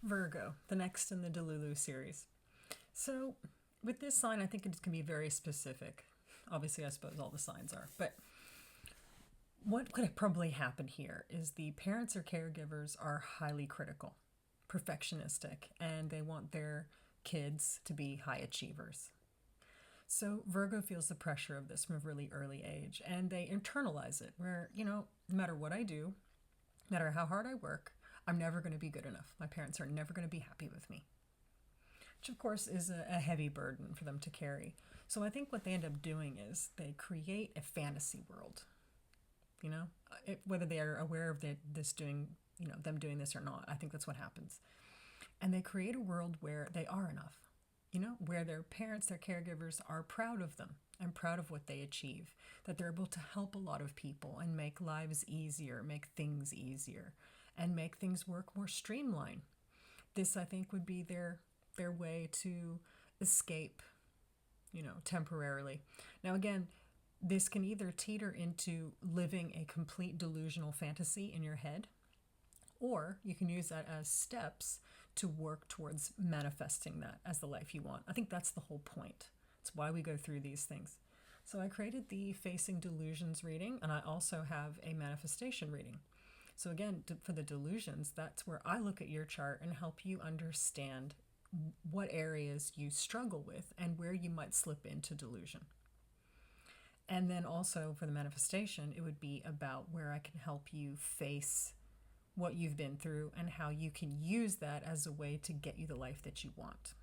Virgo, the next in the delulu series. So, with this sign, I think it can be very specific. Obviously, I suppose all the signs are. But what could probably happen here is the parents or caregivers are highly critical, perfectionistic, and they want their kids to be high achievers. So, Virgo feels the pressure of this from a really early age, and they internalize it where, no matter what I do, no matter how hard I work, I'm never going to be good enough. My parents are never going to be happy with me, which of course is a heavy burden for them to carry. So I think what they end up doing is they create a fantasy world. Whether they are aware of this doing, them doing this or not, I think that's what happens. And they create a world where they are enough, where their parents, their caregivers are proud of them and proud of what they achieve, that they're able to help a lot of people and make lives easier, make things easier, and make things work more streamlined. This, I think, would be their way to escape, temporarily. Now, again, this can either teeter into living a complete delusional fantasy in your head, or you can use that as steps to work towards manifesting that as the life you want. I think that's the whole point. It's why we go through these things. So I created the Facing Delusions reading, and I also have a manifestation reading. So again, for the delusions, that's where I look at your chart and help you understand what areas you struggle with and where you might slip into delusion. And then also for the manifestation, it would be about where I can help you face what you've been through and how you can use that as a way to get you the life that you want.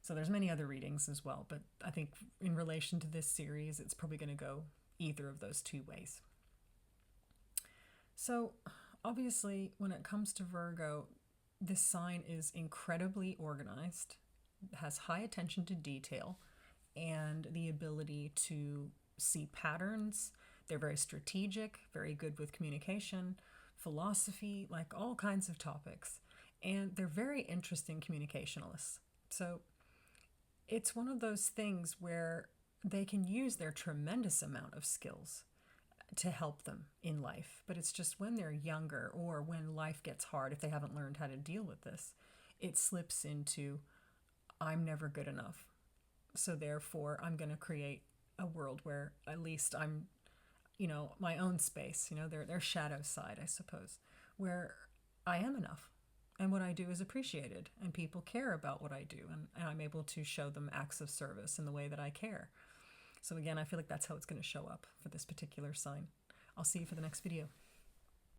So there's many other readings as well, but I think in relation to this series, it's probably going to go either of those two ways. So obviously, when it comes to Virgo, this sign is incredibly organized, has high attention to detail, and the ability to see patterns. They're very strategic, very good with communication, philosophy, like all kinds of topics. And they're very interesting communicationalists. So it's one of those things where they can use their tremendous amount of skills to help them in life. But it's just when they're younger or when life gets hard, if they haven't learned how to deal with this, it slips into, I'm never good enough. So therefore, I'm going to create a world where at least I'm, my own space, their shadow side, I suppose, where I am enough. And what I do is appreciated, and people care about what I do, and I'm able to show them acts of service in the way that I care. So again, I feel like that's how it's going to show up for this particular sign. I'll see you for the next video.